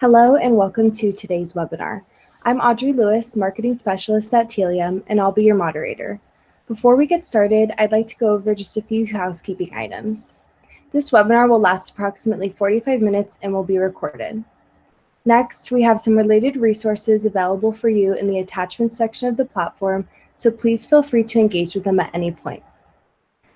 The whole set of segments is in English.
Hello and welcome to today's webinar. I'm Audrey Lewis, Marketing Specialist at Tealium, and I'll be your moderator. Before we get started, I'd like to go over just a few housekeeping items. This webinar will last approximately 45 minutes and will be recorded. Next, we have some related resources available for you in the attachments section of the platform, so please feel free to engage with them at any point.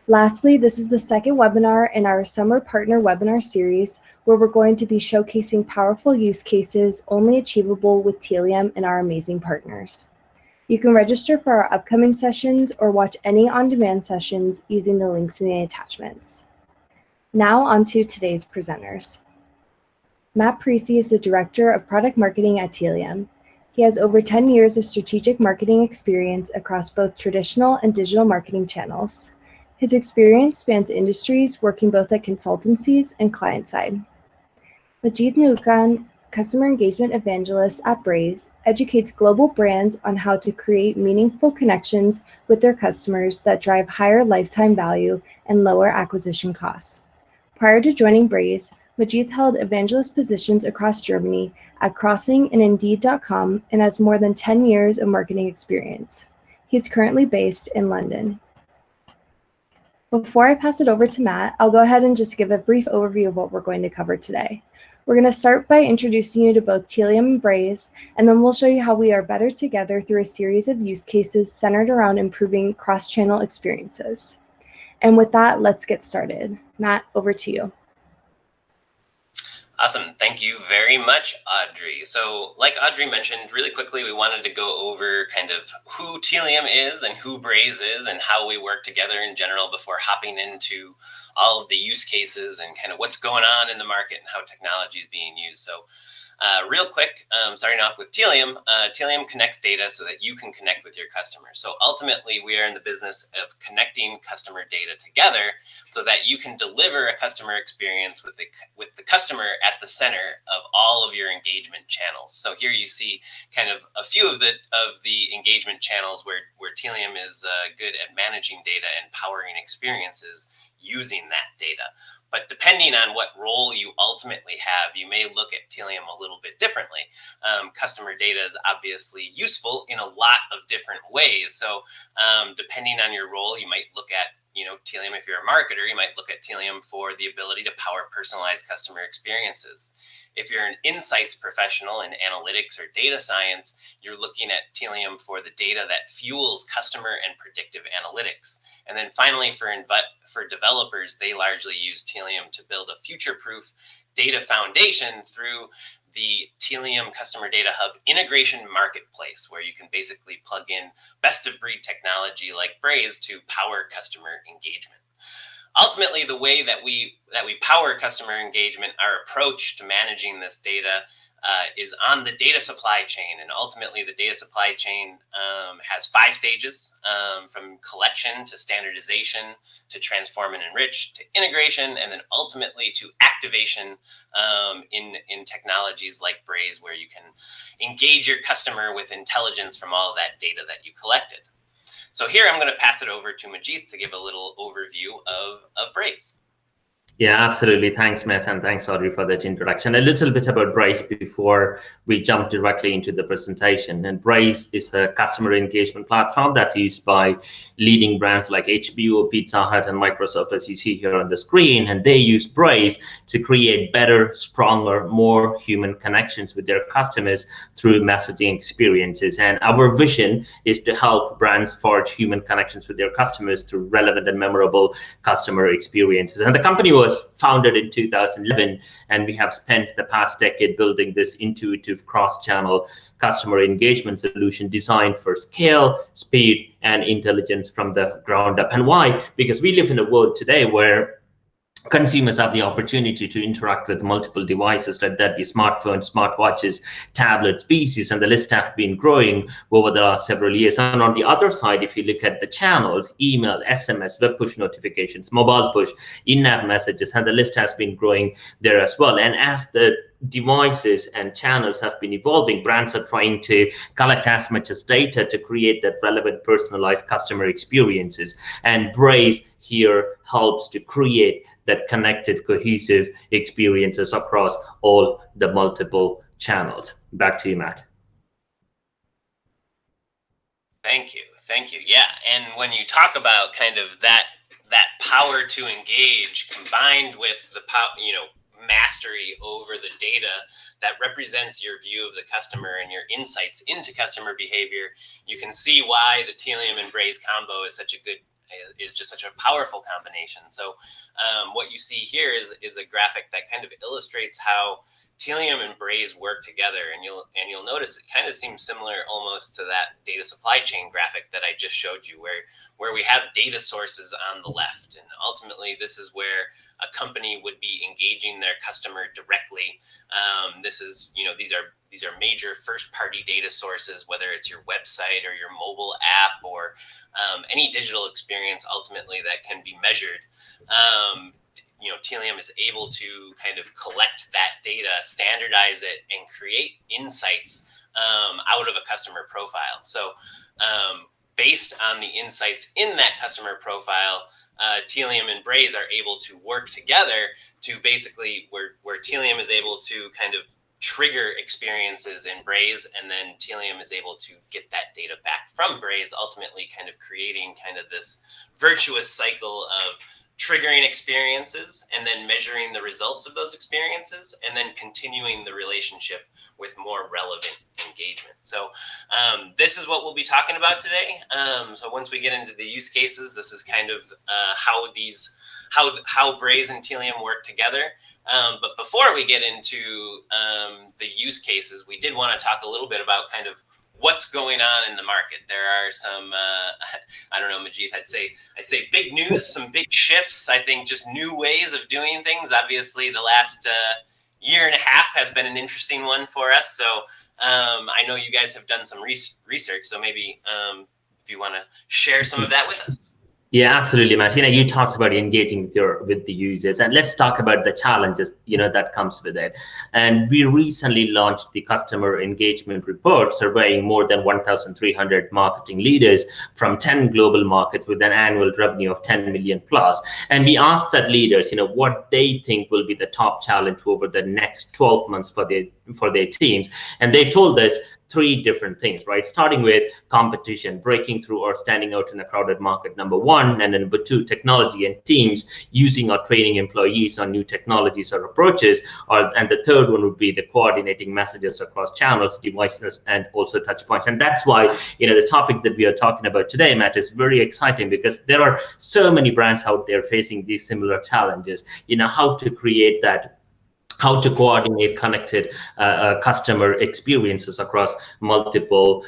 Lastly, this is the second webinar in our Summer Partner Webinar series, where we're going to be showcasing powerful use cases only achievable with Tealium and our amazing partners. You can register for our upcoming sessions or watch any on-demand sessions using the links in the attachments. Now on to today's presenters. Matt Parisi is the Director of Product Marketing at Tealium. He has over 10 years of strategic marketing experience across both traditional and digital marketing channels. His experience spans industries, working both at consultancies and client side. Magith Noohukhan, Customer Engagement Evangelist at Braze, educates global brands on how to create meaningful connections with their customers that drive higher lifetime value and lower acquisition costs. Prior to joining Braze, Magith held evangelist positions across Germany at Crossing and Indeed.com and has more than 10 years of marketing experience. He is currently based in London. Before I pass it over to Matt, I'll go ahead and just give a brief overview of what we're going to cover today. We're going to start by introducing you to both Tealium and Braze, and then we'll show you how we are better together through a series of use cases centered around improving cross-channel experiences. And with that, let's get started. Matt, over to you. Awesome. Thank you very much, Audrey. So like Audrey mentioned, really quickly, we wanted to go over kind of who Tealium is and who Braze is and how we work together in general before hopping into all of the use cases and kind of what's going on in the market and how technology is being used. So real quick, starting off with Tealium, Tealium connects data so that you can connect with your customers. So ultimately, we are in the business of connecting customer data together so that you can deliver a customer experience with the customer at the center of all of your engagement channels. So here you see kind of a few of the engagement channels where Tealium is good at managing data and powering experiences using that data. But depending on what role you ultimately have, you may look at Tealium a little bit differently. Customer data is obviously useful in a lot of different ways. So depending on your role, you might look at Tealium. If you're a marketer, you might look at Tealium for the ability to power personalized customer experiences. If you're an insights professional in analytics or data science, you're looking at Tealium for the data that fuels customer and predictive analytics. And then finally, for developers, they largely use Tealium to build a future-proof data foundation through the Tealium Customer Data Hub integration marketplace, where you can basically plug in best-of-breed technology like Braze to power customer engagement. Ultimately, the way that we power customer engagement, our approach to managing this data is on the data supply chain. And ultimately, the data supply chain has 5 stages, from collection to standardization to transform and enrich to integration, and then ultimately to activation in technologies like Braze, where you can engage your customer with intelligence from all of that data that you collected. So here I'm going to pass it over to Magith to give a little overview of Braze. Yeah, absolutely. Thanks, Matt, and thanks, Audrey, for that introduction. A little bit about Braze before we jump directly into the presentation. And Braze is a customer engagement platform that's used by leading brands like HBO, Pizza Hut, and Microsoft, as you see here on the screen. And they use Braze to create better, stronger, more human connections with their customers through messaging experiences. And our vision is to help brands forge human connections with their customers through relevant and memorable customer experiences. And the company was founded in 2011, and we have spent the past decade building this intuitive cross-channel customer engagement solution designed for scale, speed, and intelligence from the ground up. And why? Because we live in a world today where consumers have the opportunity to interact with multiple devices, like that be smartphones, smartwatches, tablets, PCs, and the list has been growing over the last several years. And on the other side, if you look at the channels, email, SMS, web push notifications, mobile push, in-app messages, and the list has been growing there as well. And as the devices and channels have been evolving, brands are trying to collect as much as data to create that relevant, personalized customer experiences. And Braze here helps to create that connected, cohesive experiences across all the multiple channels. Back to you, Matt. Thank you. Yeah, and when you talk about kind of that power to engage combined with the mastery over the data that represents your view of the customer and your insights into customer behavior, you can see why the Tealium and Braze combo is just such a powerful combination. So what you see here is a graphic that kind of illustrates how Tealium and Braze work together, and you'll notice it kind of seems similar almost to that data supply chain graphic that I just showed you, where we have data sources on the left, and ultimately this is where a company would be engaging their customer directly. This is, these are major first-party data sources, whether it's your website or your mobile app or any digital experience ultimately that can be measured. Tealium is able to kind of collect that data, standardize it, and create insights out of a customer profile. So based on the insights in that customer profile, Tealium and Braze are able to work together to basically where Tealium is able to kind of trigger experiences in Braze, and then Tealium is able to get that data back from Braze, ultimately kind of creating kind of this virtuous cycle of triggering experiences and then measuring the results of those experiences and then continuing the relationship with more relevant engagement. So this is what we'll be talking about today. So once we get into the use cases, this is kind of how Braze and Tealium work together. But before we get into the use cases, we did want to talk a little bit about kind of what's going on in the market. There are some, I don't know, Magith, I'd say big news, some big shifts. I think just new ways of doing things. Obviously, the last year and a half has been an interesting one for us. So I know you guys have done some research. So maybe if you want to share some of that with us. Yeah, absolutely, Matt. You talked about engaging with the users, and let's talk about the challenges that comes with it. And we recently launched the customer engagement report, surveying more than 1,300 marketing leaders from 10 global markets with an annual revenue of 10 million plus. And we asked that leaders, what they think will be the top challenge over the next 12 months for their teams, and they told us three different things, right? Starting with competition, breaking through or standing out in a crowded market, number one, and then number two, technology and teams using or training employees on new technologies or approaches, and the third one would be the coordinating messages across channels, devices, and also touch points. And that's why the topic that we are talking about today, Matt, is very exciting, because there are so many brands out there facing these similar challenges. How to create that, how to coordinate connected customer experiences across multiple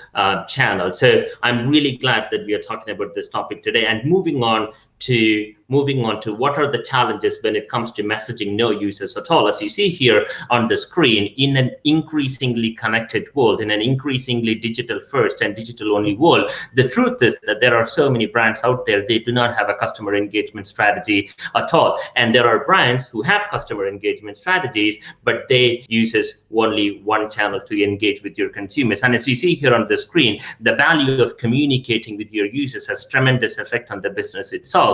channels. So I'm really glad that we are talking about this topic today. And moving on to what are the challenges when it comes to messaging no users at all. As you see here on the screen, in an increasingly connected world, in an increasingly digital first and digital only world, the truth is that there are so many brands out there, they do not have a customer engagement strategy at all. And there are brands who have customer engagement strategies, but they uses only one channel to engage with your consumers. And as you see here on the screen, the value of communicating with your users has tremendous effect on the business itself.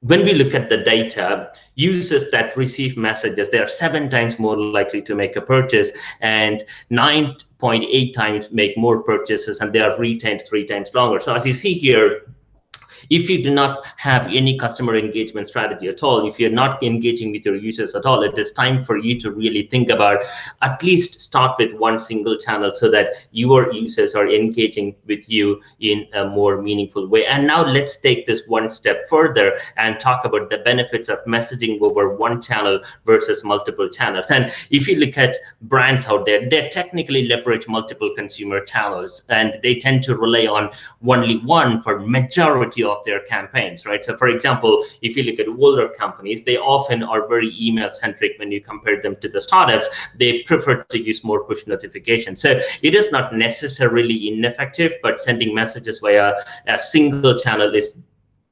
When we look at the data, users that receive messages, they are 7 times more likely to make a purchase and 9.8 times make more purchases, and they are retained 3 times longer. So as you see here, if you do not have any customer engagement strategy at all, if you're not engaging with your users at all, it is time for you to really think about at least start with one single channel so that your users are engaging with you in a more meaningful way. And now let's take this one step further and talk about the benefits of messaging over one channel versus multiple channels. And if you look at brands out there, they technically leverage multiple consumer channels, and they tend to rely on only one for majority of their campaigns, right? So for example, if you look at older companies, they often are very email centric. When you compare them to the startups, they prefer to use more push notifications. So it is not necessarily ineffective, but sending messages via a single channel is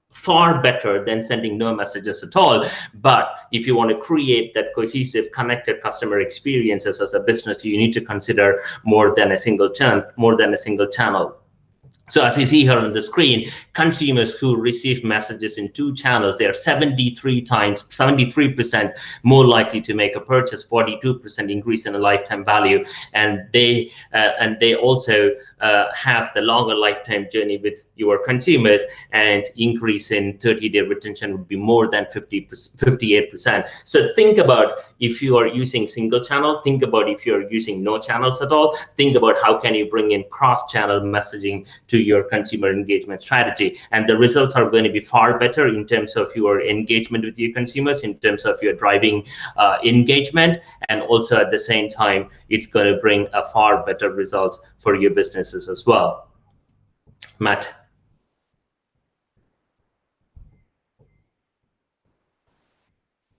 far better than sending no messages at all. But if you want to create that cohesive, connected customer experiences as a business, you need to consider more than a single channel. So as you see here on the screen, consumers who receive messages in 2 channels, they are 73% more likely to make a purchase, 42% increase in a lifetime value, and they also have the longer lifetime journey with your consumers, and increase in 30-day retention would be more than 58%. So think about if you are using single channel, think about if you're using no channels at all, think about how can you bring in cross-channel messaging to your consumer engagement strategy, and the results are going to be far better in terms of your engagement with your consumers, in terms of your driving engagement, and also at the same time it's going to bring a far better results for your businesses as well. Matt.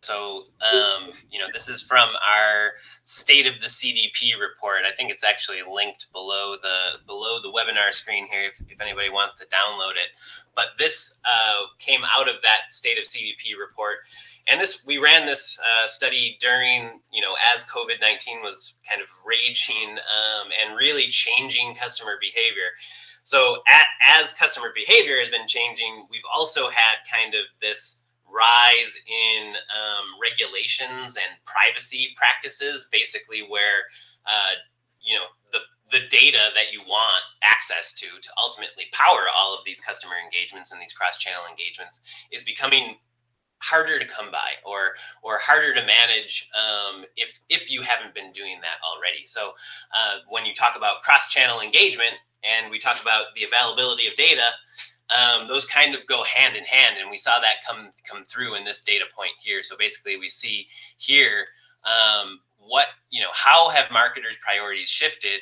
So, this is from our State of the CDP report. I think it's actually linked below the webinar screen here if anybody wants to download it. But this came out of that State of CDP report. And we ran this study during, as COVID-19 was kind of raging and really changing customer behavior. So as customer behavior has been changing, we've also had kind of this rise in regulations and privacy practices, basically where the data that you want access to ultimately power all of these customer engagements and these cross-channel engagements is becoming harder to come by or harder to manage if you haven't been doing that already. So when you talk about cross-channel engagement and we talk about the availability of data, those kind of go hand in hand, and we saw that come through in this data point here. So basically, we see here how have marketers' priorities shifted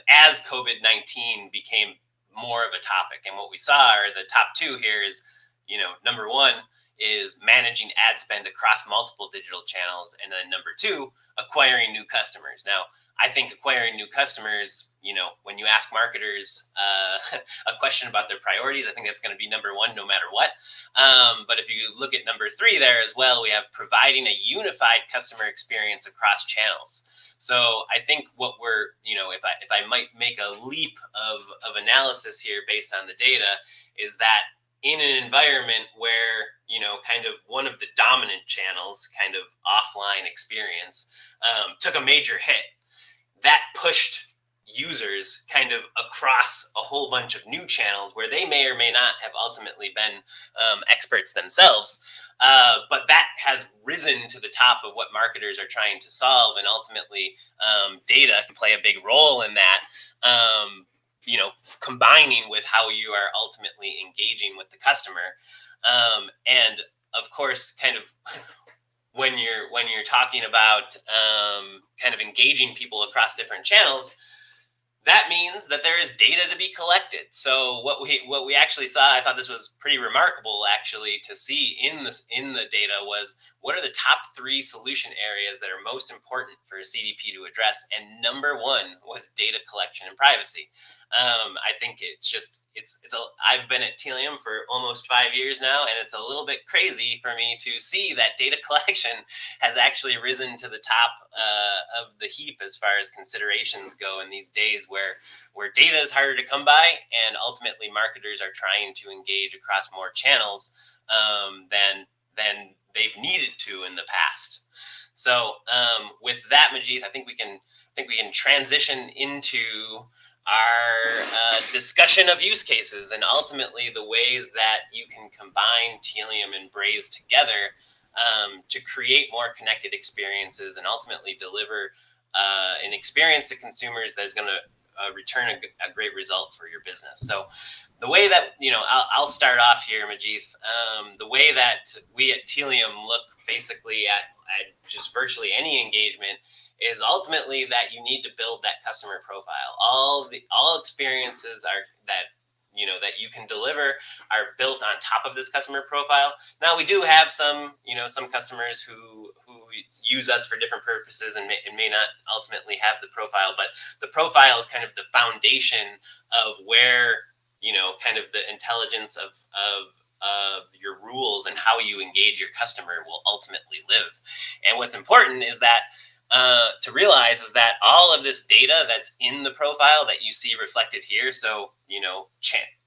as COVID-19 became more of a topic. And what we saw are the top two here is, number one is managing ad spend across multiple digital channels, and then number two, acquiring new customers. Now, I think acquiring new customers, when you ask marketers a question about their priorities, I think that's going to be number one no matter what. But if you look at number three there as well, we have providing a unified customer experience across channels. So I think what we're, if I might make a leap of analysis here based on the data, is that in an environment where, kind of one of the dominant channels, kind of offline experience, took a major hit, that pushed users kind of across a whole bunch of new channels where they may or may not have ultimately been experts themselves. But that has risen to the top of what marketers are trying to solve. And ultimately, data can play a big role in that, combining with how you are ultimately engaging with the customer. And of course, kind of when you're talking about kind of engaging people across different channels, that means that there is data to be collected. So what we actually saw, I thought this was pretty remarkable actually to see in the data, was what are the top 3 solution areas that are most important for a CDP to address, and number 1 was data collection and privacy. I think I've been at Tealium for almost 5 years now, and it's a little bit crazy for me to see that data collection has actually risen to the top of the heap as far as considerations go in these days where data is harder to come by, and ultimately marketers are trying to engage across more channels than they've needed to in the past. So with that, Magith, I think we can transition into our discussion of use cases and ultimately the ways that you can combine Tealium and Braze together to create more connected experiences and ultimately deliver an experience to consumers that is going to return a great result for your business. So the way that, I'll start off here, Magith. The way that we at Tealium look basically at just virtually any engagement is ultimately that you need to build that customer profile. All experiences that you can deliver are built on top of this customer profile. Now we do have some customers who use us for different purposes and may not ultimately have the profile, but the profile is kind of the foundation of where kind of the intelligence of your rules and how you engage your customer will ultimately live. And what's important is that to realize is that all of this data that's in the profile that you see reflected here, so,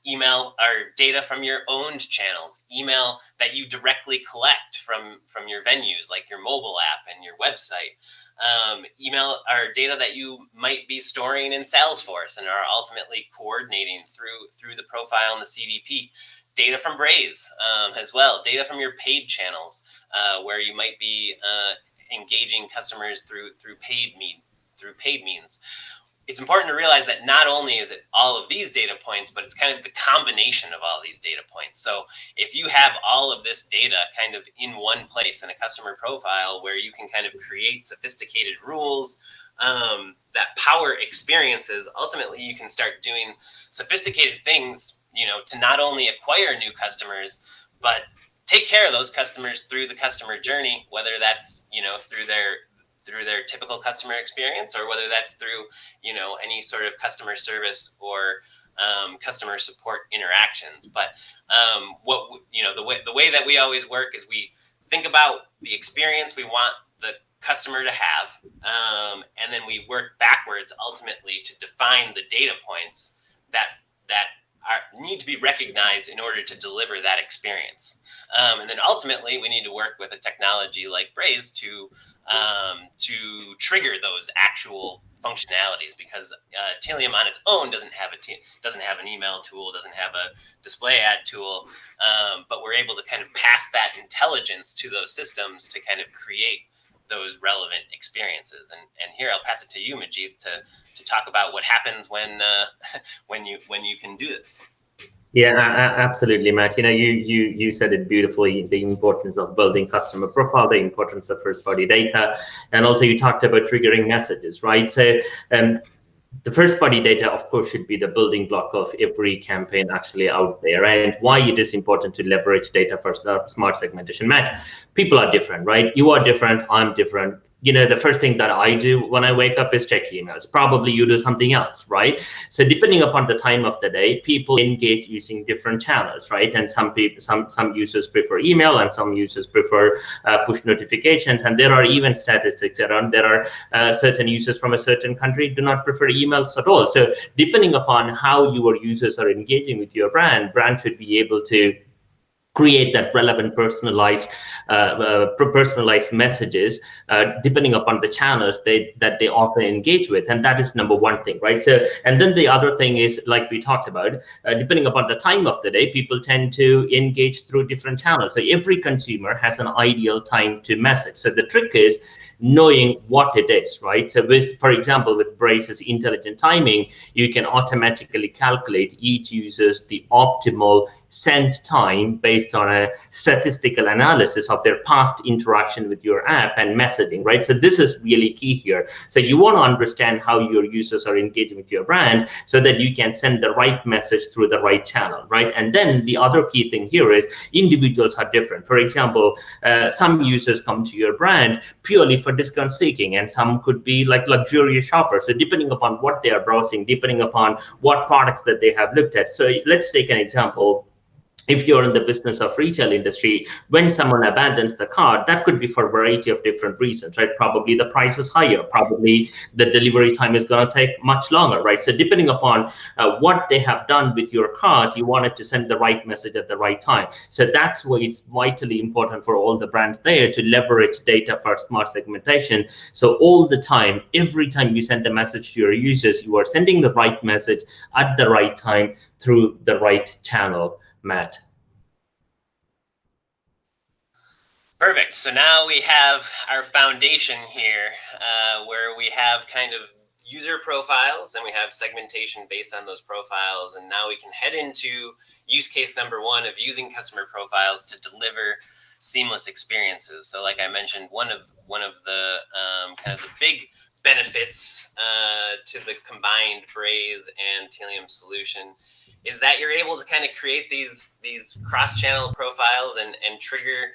email or data from your owned channels, email that you directly collect from your venues, like your mobile app and your website, email or data that you might be storing in Salesforce and are ultimately coordinating through the profile and the CDP. Data from Braze as well, data from your paid channels, where you might be engaging customers through paid means. It's important to realize that not only is it all of these data points, but it's kind of the combination of all these data points. So if you have all of this data kind of in one place in a customer profile where you can kind of create sophisticated rules that power experiences, ultimately you can start doing sophisticated things, to not only acquire new customers, but take care of those customers through the customer journey, whether that's, through their typical customer experience, or whether that's through, any sort of customer service or customer support interactions. But the way that we always work is we think about the experience we want the customer to have, and then we work backwards ultimately to define the data points that need to be recognized in order to deliver that experience. And then ultimately, we need to work with a technology like Braze to trigger those actual functionalities, because Tealium on its own doesn't have an email tool, doesn't have a display ad tool, but we're able to kind of pass that intelligence to those systems to kind of create those relevant experiences. And here I'll pass it to you, Magith, to talk about what happens when you can do this. Yeah, absolutely, Matt. You said it beautifully, the importance of building customer profile, the importance of first-party data, and also you talked about triggering messages, right? So the first-party data, of course, should be the building block of every campaign actually out there, and why it is important to leverage data for smart segmentation. Matt, people are different, right? You are different, I'm different. The first thing that I do when I wake up is check emails. Probably you do something else, right? So depending upon the time of the day, people engage using different channels, right? And some users prefer email, and some users prefer push notifications. And there are even statistics around there are certain users from a certain country do not prefer emails at all. So depending upon how your users are engaging with your brand should be able to create that relevant personalized messages depending upon the channels that they often engage with, and that is number one thing, right? So, and then the other thing is, like we talked about, depending upon the time of the day, people tend to engage through different channels. So every consumer has an ideal time to message. So the trick is knowing what it is, right? So for example, with Braze's intelligent timing, you can automatically calculate each user's the optimal send time based on a statistical analysis of their past interaction with your app and messaging, right? So this is really key here. So you want to understand how your users are engaging with your brand so that you can send the right message through the right channel, right? And then the other key thing here is individuals are different. For example, some users come to your brand purely for discount seeking, and some could be like luxurious shoppers. So depending upon what they are browsing, depending upon what products that they have looked at. So let's take an example. If you're in the business of retail industry, when someone abandons the cart, that could be for a variety of different reasons, right? Probably the price is higher, probably the delivery time is going to take much longer, right? So depending upon what they have done with your cart, you wanted to send the right message at the right time. So that's why it's vitally important for all the brands there to leverage data for smart segmentation. So all the time, every time you send a message to your users, you are sending the right message at the right time through the right channel. Matt. Perfect. So now we have our foundation here, where we have kind of user profiles and we have segmentation based on those profiles. And now we can head into use case number one of using customer profiles to deliver seamless experiences. So like I mentioned, one of the kind of the big benefits to the combined Braze and Tealium solution is that you're able to kind of create these cross-channel profiles and trigger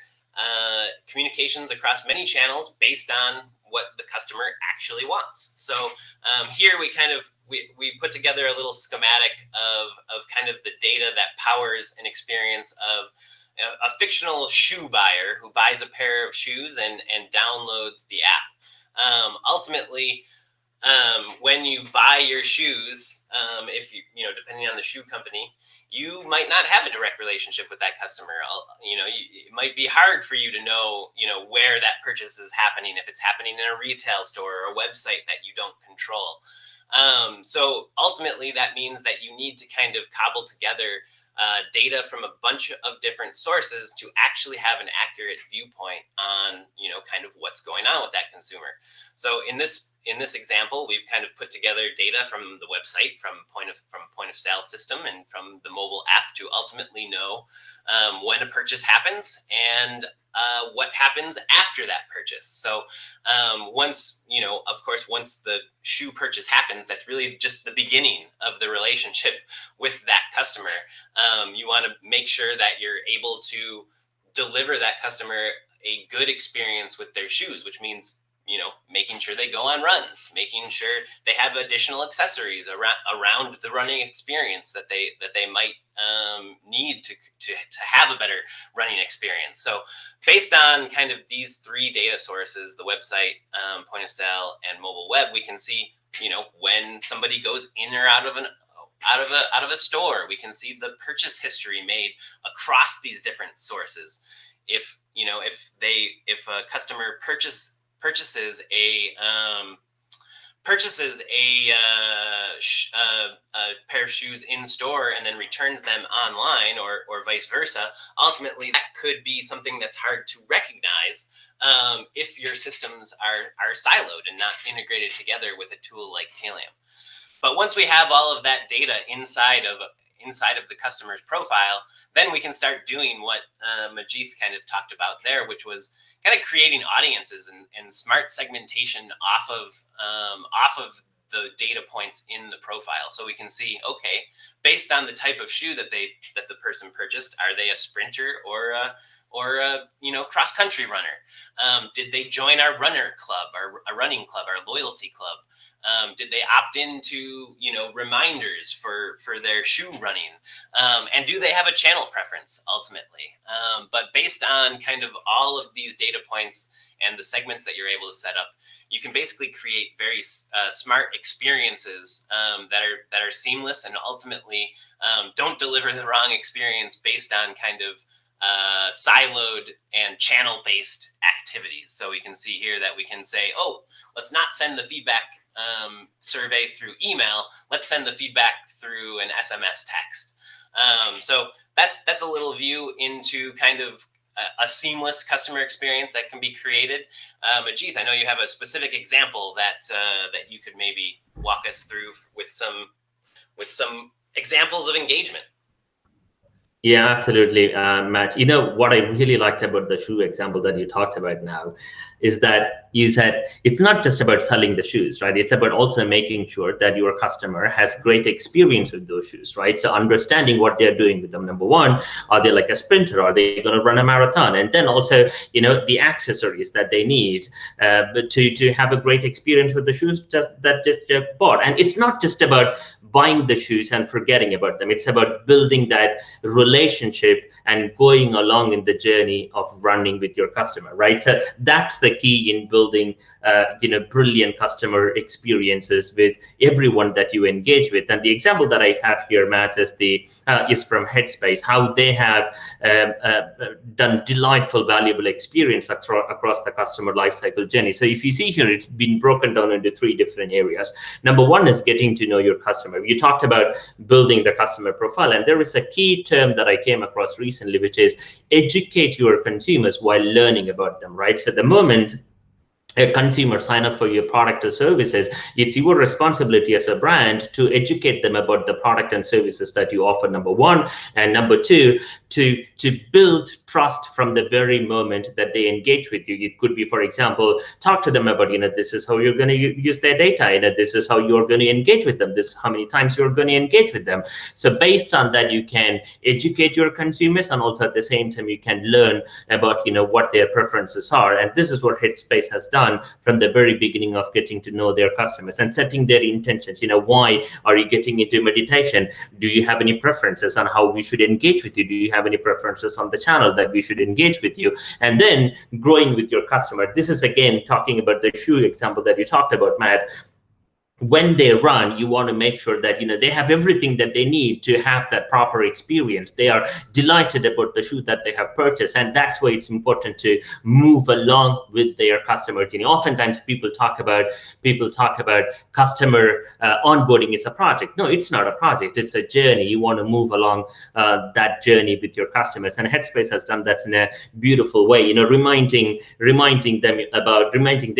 communications across many channels based on what the customer actually wants. So here we kind of we put together a little schematic of kind of the data that powers an experience of a fictional shoe buyer who buys a pair of shoes and downloads the app. Ultimately, when you buy your shoes, if depending on the shoe company, you might not have a direct relationship with that customer. It might be hard for you to know, where that purchase is happening, if it's happening in a retail store or a website that you don't control. So ultimately, that means that you need to kind of cobble together data from a bunch of different sources to actually have an accurate viewpoint on, kind of what's going on with that consumer. So in this example, we've kind of put together data from the website, from point of sale system, and from the mobile app to ultimately know when a purchase happens and what happens after that purchase. So once the shoe purchase happens, that's really just the beginning of the relationship with that customer. You want to make sure that you're able to deliver that customer a good experience with their shoes, which means making sure they go on runs, making sure they have additional accessories around the running experience that they might need to have a better running experience. So based on kind of these three data sources, the website, point of sale, and mobile web, we can see when somebody goes in or out of a store. We can see the purchase history made across these different sources. If a customer purchases a pair of shoes in store and then returns them online, or vice versa, ultimately that could be something that's hard to recognize if your systems are siloed and not integrated together with a tool like Tealium. But once we have all of that data inside of the customer's profile, then we can start doing what Magith kind of talked about there, which was kind of creating audiences and smart segmentation off of the data points in the profile. So we can see, okay, based on the type of shoe that the person purchased, are they a sprinter or a cross-country runner? Did they join our runner club, our running club, our loyalty club? Did they opt into reminders for their shoe running? And do they have a channel preference ultimately? But based on kind of all of these data points and the segments that you're able to set up, you can basically create very smart experiences that are seamless and ultimately don't deliver the wrong experience based on kind of siloed and channel-based activities. So we can see here that we can say, oh, let's not send the feedback survey through email. Let's send the feedback through an SMS text. So that's a little view into kind of a seamless customer experience that can be created. Magith, I know you have a specific example that you could maybe walk us through with some examples of engagement. Yeah, absolutely, Matt. What I really liked about the shoe example that you talked about now is that you said it's not just about selling the shoes, right? It's about also making sure that your customer has great experience with those shoes, right? So understanding what they're doing with them. Number one, are they like a sprinter? Are they going to run a marathon? And then also, the accessories that they need to have a great experience with the shoes that just bought. And it's not just about buying the shoes and forgetting about them. It's about building that relationship and going along in the journey of running with your customer, right? So that's the key in building brilliant customer experiences with everyone that you engage with. And the example that I have here, Matt, is from Headspace, how they have done delightful, valuable experience across the customer lifecycle journey. So if you see here, it's been broken down into three different areas. Number one is getting to know your customer. You talked about building the customer profile, and there is a key term that I came across recently, which is educate your consumers while learning about them, right? So the moment a consumer sign up for your product or services, it's your responsibility as a brand to educate them about the product and services that you offer, number one. And number two, to build trust from the very moment that they engage with you. It could be, for example, talk to them about, this is how you're going to use their data, this is how you're going to engage with them, this is how many times you're going to engage with them. So based on that, you can educate your consumers, and also at the same time, you can learn about, what their preferences are. And this is what Headspace has done. done from the very beginning of getting to know their customers and setting their intentions. Why are you getting into meditation? Do you have any preferences on how we should engage with you? Do you have any preferences on the channel that we should engage with you? And then growing with your customer. This is again talking about the shoe example that you talked about, Matt. When they run, you want to make sure that they have everything that they need to have that proper experience. They are delighted about the shoe that they have purchased, and that's why it's important to move along with their customers. Oftentimes people talk about customer onboarding is a project. No, it's not a project. It's a journey. You want to move along that journey with your customers, and Headspace has done that in a beautiful way. Reminding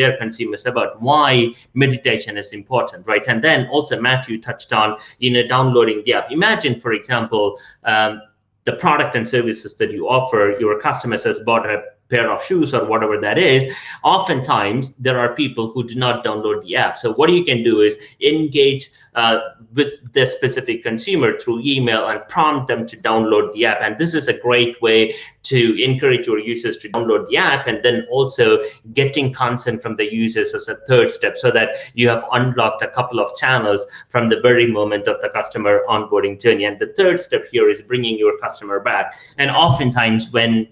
their consumers about why meditation is important. Right. And then also, Matthew touched on downloading the app. Imagine, for example, the product and services that you offer. Your customers has bought a pair of shoes or whatever that is. Oftentimes there are people who do not download the app. So what you can do is engage with the specific consumer through email and prompt them to download the app. And this is a great way to encourage your users to download the app, and then also getting consent from the users as a third step, so that you have unlocked a couple of channels from the very moment of the customer onboarding journey. And the third step here is bringing your customer back. And oftentimes when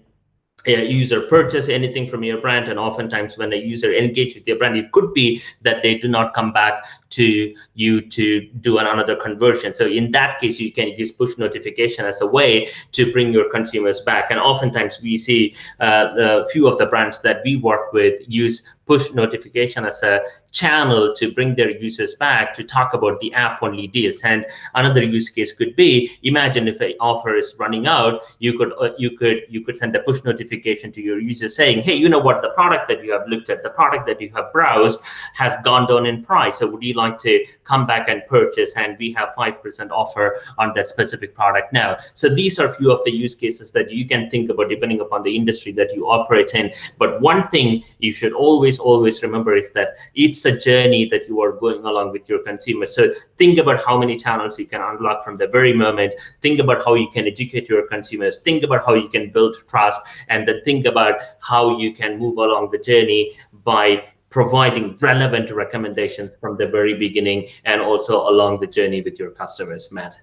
a user purchase anything from your brand, and oftentimes when a user engage with your brand, it could be that they do not come back to you to do another conversion. So in that case, you can use push notification as a way to bring your consumers back. And oftentimes we see a few of the brands that we work with use push notification as a channel to bring their users back to talk about the app only deals. And another use case could be, imagine if an offer is running out, you could send a push notification to your users saying, hey, you know what, the product that you have looked at, the product that you have browsed has gone down in price, so would you like to come back and purchase, and we have 5% offer on that specific product now. So these are a few of the use cases that you can think about depending upon the industry that you operate in. But one thing you should always remember is that it's a journey that you are going along with your consumers. So think about how many channels you can unlock from the very moment. Think about how you can educate your consumers. Think about how you can build trust, and then think about how you can move along the journey by providing relevant recommendations from the very beginning and also along the journey with your customers. Matt.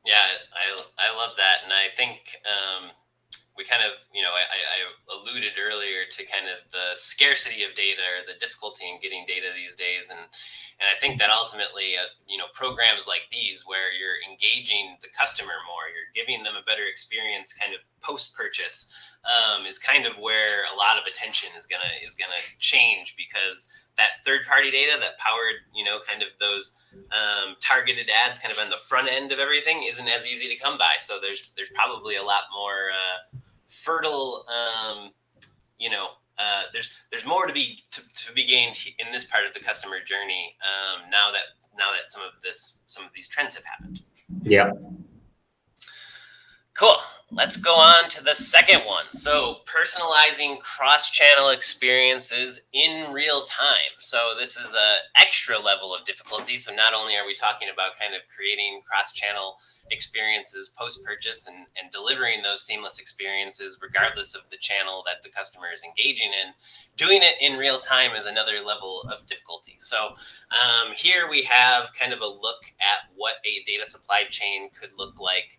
Yeah, I love that. And I think we kind of, I alluded earlier to kind of the scarcity of data, or the difficulty in getting data these days. And I think that ultimately, programs like these, where you're engaging the customer more, you're giving them a better experience kind of post-purchase, is kind of where a lot of attention is gonna change, because that third-party data that powered, kind of those targeted ads kind of on the front end of everything isn't as easy to come by. So there's probably a lot more fertile, there's more to be gained in this part of the customer journey, now that some of these trends have happened. Yeah. Cool. Let's go on to the second one. So personalizing cross-channel experiences in real time. So this is an extra level of difficulty. So not only are we talking about kind of creating cross-channel experiences post-purchase and delivering those seamless experiences regardless of the channel that the customer is engaging in, doing it in real time is another level of difficulty. So here we have kind of a look at what a data supply chain could look like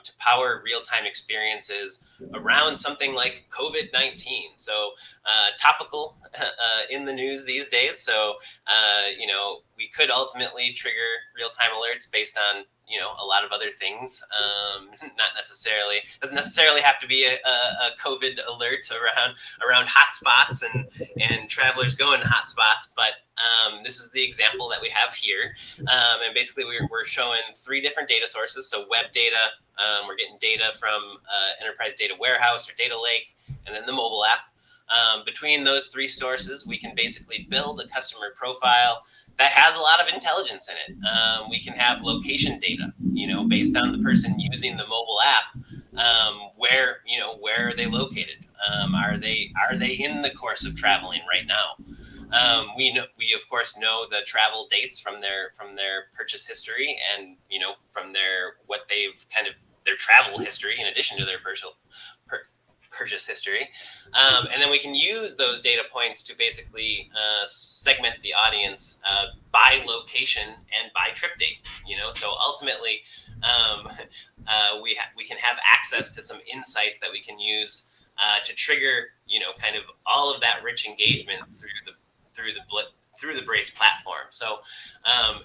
to power real-time experiences around something like COVID-19. So topical in the news these days. So, we could ultimately trigger real-time alerts based on, a lot of other things. Doesn't necessarily have to be a COVID alert around hotspots and travelers going to hotspots. But this is the example that we have here. And basically we're showing 3 different data sources. So web data, we're getting data from enterprise data warehouse or data lake, and then the mobile app. Between those 3 sources, we can basically build a customer profile that has a lot of intelligence in it. We can have location data, based on the person using the mobile app. Where are they located? Are they in the course of traveling right now? We of course know the travel dates from their purchase history, and from their travel history in addition to their purchase history. And then we can use those data points to basically segment the audience by location and by trip date. So ultimately, we can have access to some insights that we can use to trigger, kind of all of that rich engagement through the Braze platform. So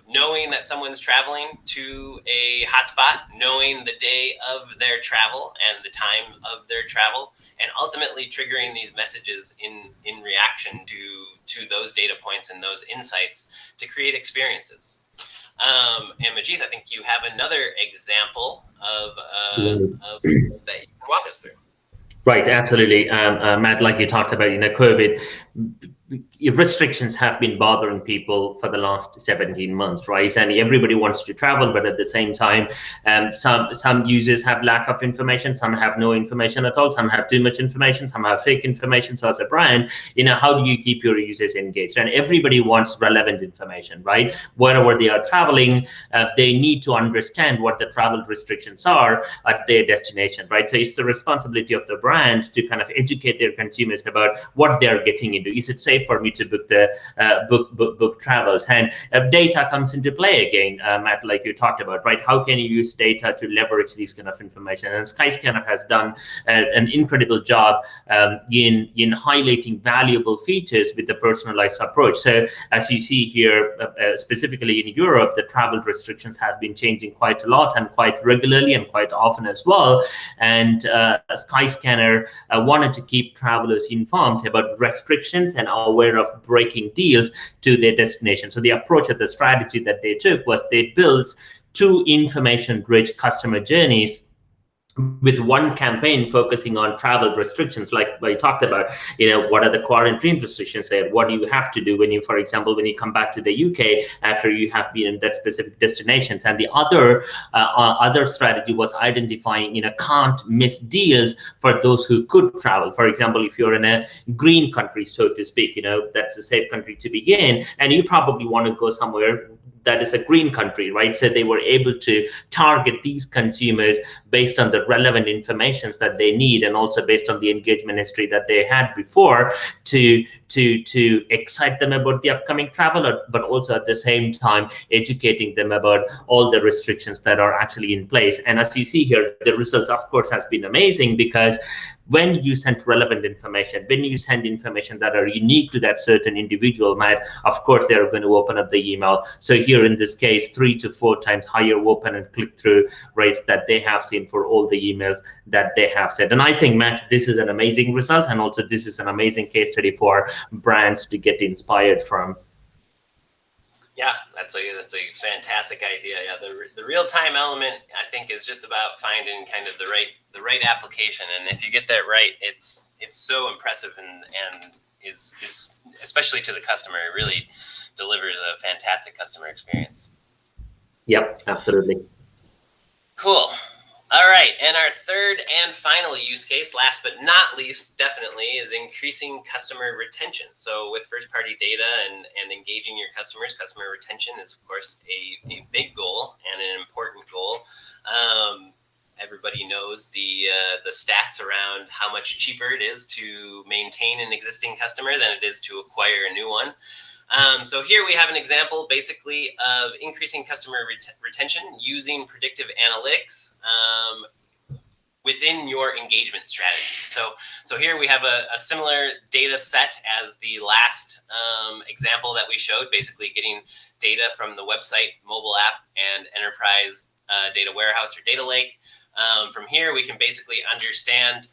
knowing that someone's traveling to a hotspot, knowing the day of their travel and the time of their travel, and ultimately triggering these messages in reaction to those data points and those insights to create experiences. And Magith, I think you have another example of that you can walk us through. Right, absolutely. Matt, like you talked about, COVID restrictions have been bothering people for the last 17 months, right? And everybody wants to travel, but at the same time, some users have lack of information, some have no information at all, some have too much information, some have fake information. So as a brand, how do you keep your users engaged? And everybody wants relevant information, right? Wherever they are traveling, they need to understand what the travel restrictions are at their destination, right? So it's the responsibility of the brand to kind of educate their consumers about what they are getting into. Is it safe for me to book the book travels? And data comes into play again, Matt, like you talked about, right? How can you use data to leverage these kind of information? And Skyscanner has done an incredible job in highlighting valuable features with the personalized approach. So as you see here, specifically in Europe, the travel restrictions have been changing quite a lot and quite regularly and quite often as well. And Skyscanner wanted to keep travelers informed about restrictions and aware of breaking deals to their destination. So the approach and the strategy that they took was they built two information-rich customer journeys with one campaign focusing on travel restrictions, like I talked about, what are the quarantine restrictions there? What do you have to do when you, for example, when you come back to the UK after you have been in that specific destinations? And the other strategy was identifying, can't miss deals for those who could travel. For example, if you're in a green country, so to speak, that's a safe country to begin, and you probably want to go somewhere that is a green country, right? So they were able to target these consumers based on the relevant information that they need, and also based on the engagement history that they had before, to excite them about the upcoming travel, but also at the same time educating them about all the restrictions that are actually in place. And as you see here, the results, of course, has been amazing, because when you send relevant information, when you send information that are unique to that certain individual, Matt, of course, they're going to open up the email. So here in this case, 3 to 4 times higher open and click-through rates that they have seen for all the emails that they have sent. And I think, Matt, this is an amazing result. And also this is an amazing case study for brands to get inspired from. Yeah, that's a fantastic idea. Yeah, the real-time element, I think, is just about finding kind of the right application, and if you get that right, it's so impressive and is especially to the customer, it really delivers a fantastic customer experience. Yep, absolutely. Cool. All right, and our third and final use case, last but not least, definitely, is increasing customer retention. So with first-party data and engaging your customers, customer retention is, of course, a big goal and an important goal. Everybody knows the stats around how much cheaper it is to maintain an existing customer than it is to acquire a new one. So here we have an example, basically, of increasing customer retention using predictive analytics within your engagement strategy. So here we have a similar data set as the last example that we showed, basically getting data from the website, mobile app, and enterprise data warehouse or data lake. From here, we can basically understand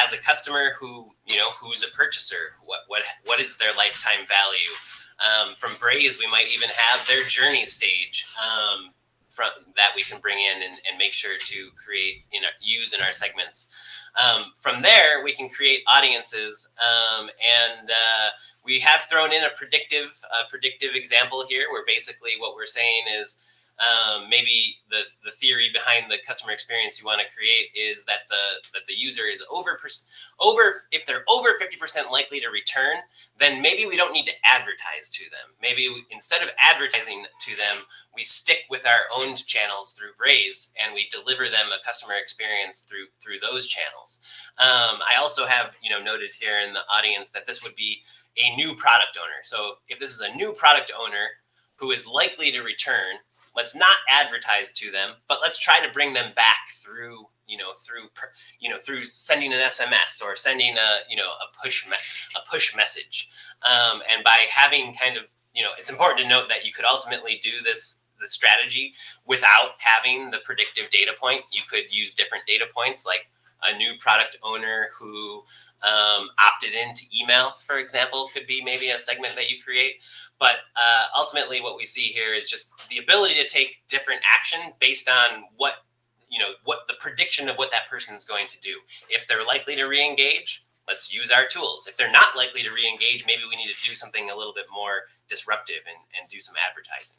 as a customer who's a purchaser, what is their lifetime value. From Braze, we might even have their journey stage that we can bring in and make sure to use in our segments. From there, we can create audiences, and we have thrown in a predictive example here, where basically what we're saying is Maybe the theory behind the customer experience you want to create is that the user is if they're over 50% likely to return, then maybe we don't need to advertise to them. Maybe instead of advertising to them, we stick with our owned channels through Braze, and we deliver them a customer experience through those channels. I also have noted here in the audience that this would be a new product owner. So if this is a new product owner who is likely to return, let's not advertise to them, but let's try to bring them back through through sending an SMS or sending a push message. And by having it's important to note that you could ultimately do the strategy without having the predictive data point. You could use different data points, like a new product owner who opted into email, for example, could be maybe a segment that you create. But ultimately, what we see here is just the ability to take different action based on what the prediction of what that person is going to do. If they're likely to re-engage, let's use our tools. If they're not likely to re-engage, maybe we need to do something a little bit more disruptive and do some advertising.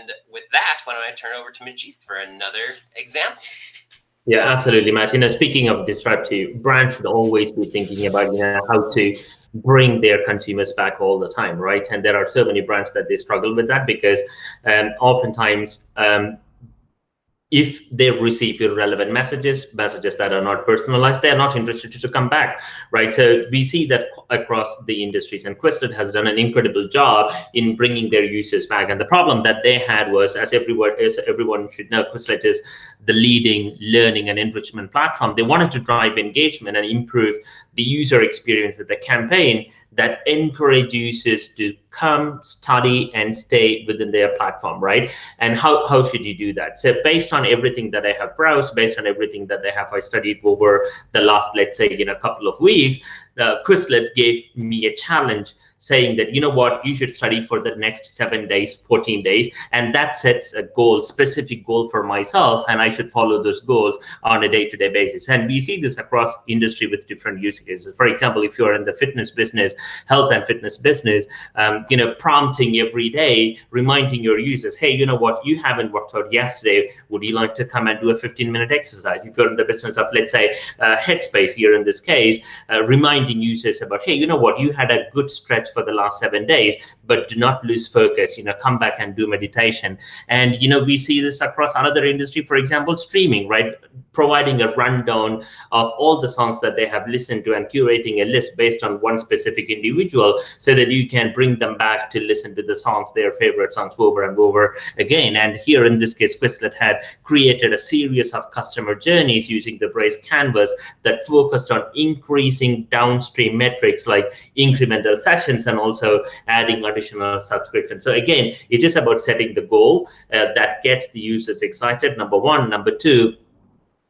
And with that, why don't I turn over to Magith for another example? Yeah, absolutely, Matt. Speaking of disruptive, brands should always be thinking about how to bring their consumers back all the time, right? And there are so many brands that they struggle with that because oftentimes if they receive irrelevant messages that are not personalized, they're not interested to come back, right? So we see that across the industries, and Quizlet has done an incredible job in bringing their users back. And the problem that they had was, as everyone should know, Quizlet is the leading learning and enrichment platform. They wanted to drive engagement and improve the user experience with the campaign that encourage users to come, study, and stay within their platform, right? And how should you do that? So based on everything that I have browsed, based on everything that I studied over the last, let's say, couple of weeks, Quizlet gave me a challenge saying that, you should study for the next 7 days, 14 days. And that sets a specific goal for myself. And I should follow those goals on a day-to-day basis. And we see this across industry with different use cases. For example, if you're in the fitness business, health and fitness business, prompting every day, reminding your users, hey, you haven't worked out yesterday. Would you like to come and do a 15-minute exercise? If you're in the business of, let's say, Headspace here in this case, reminding users about, hey, you had a good stretch for the last 7 days, but do not lose focus, come back and do meditation. And, we see this across another industry, for example, streaming, right? Providing a rundown of all the songs that they have listened to and curating a list based on one specific individual so that you can bring them back to listen to the songs, their favorite songs, over and over again. And here in this case, Quizlet had created a series of customer journeys using the Braze canvas that focused on increasing downstream metrics like incremental sessions and also adding additional subscriptions. So again, it is about setting the goal that gets the users excited, number one. Number two,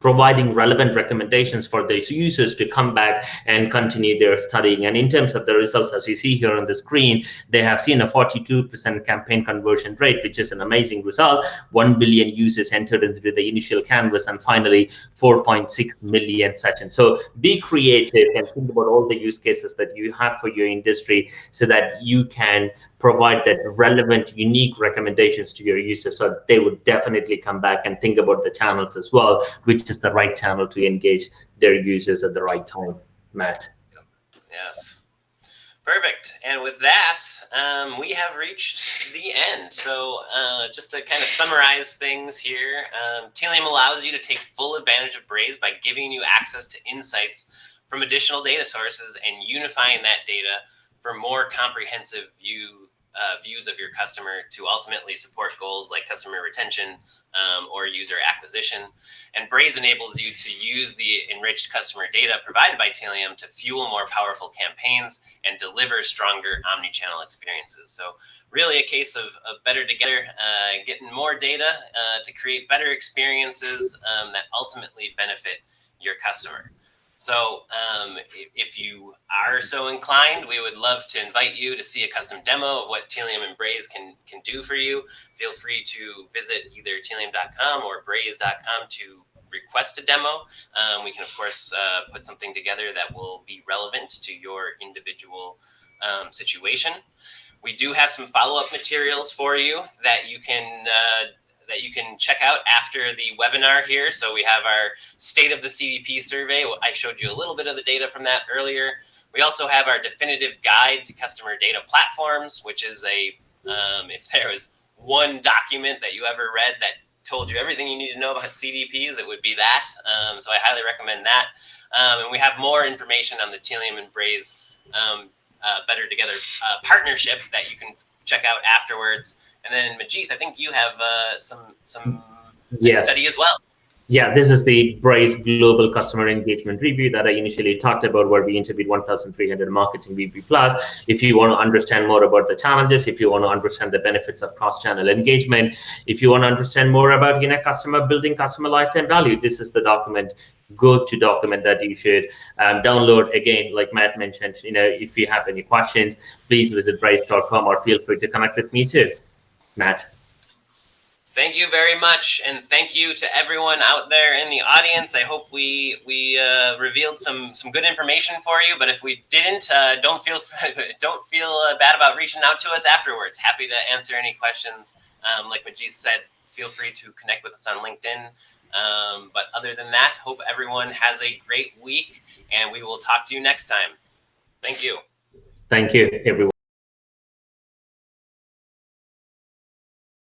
providing relevant recommendations for these users to come back and continue their studying. And in terms of the results, as you see here on the screen, they have seen a 42% campaign conversion rate, which is an amazing result. 1 billion users entered into the initial canvas, and finally 4.6 million sessions. So be creative and think about all the use cases that you have for your industry so that you can provide that relevant, unique recommendations to your users, so they would definitely come back and think about the channels as well, which is the right channel to engage their users at the right time. Matt. Yes. Perfect. And with that, we have reached the end. So just to kind of summarize things here, Tealium allows you to take full advantage of Braze by giving you access to insights from additional data sources and unifying that data for more comprehensive views of your customer to ultimately support goals like customer retention or user acquisition. And Braze enables you to use the enriched customer data provided by Tealium to fuel more powerful campaigns and deliver stronger omnichannel experiences. So really a case of better together, getting more data to create better experiences that ultimately benefit your customer. So if you are so inclined, we would love to invite you to see a custom demo of what Tealium and Braze can do for you. Feel free to visit either tealium.com or braze.com to request a demo. We can, of course, put something together that will be relevant to your individual situation. We do have some follow-up materials for you that you can check out after the webinar here. So we have our State of the CDP survey. I showed you a little bit of the data from that earlier. We also have our definitive guide to customer data platforms, which is if there was one document that you ever read that told you everything you need to know about CDPs, it would be that. So I highly recommend that. And we have more information on the Tealium and Braze Better Together partnership that you can check out afterwards. And then Magith, I think you have some Yes. study as well. Yeah, this is the Braze Global Customer Engagement Review that I initially talked about, where we interviewed 1,300 marketing VP plus. If you want to understand more about the challenges, if you want to understand the benefits of cross-channel engagement, if you want to understand more about building customer lifetime value, this is the go-to document that you should download. Again, like Matt mentioned, if you have any questions, please visit braze.com or feel free to connect with me too. Matt. Thank you very much, and thank you to everyone out there in the audience. I hope we revealed some good information for you. But if we didn't, don't feel bad about reaching out to us afterwards. Happy to answer any questions. Like Magith said, feel free to connect with us on LinkedIn. But other than that, hope everyone has a great week, and we will talk to you next time. Thank you. Thank you, everyone.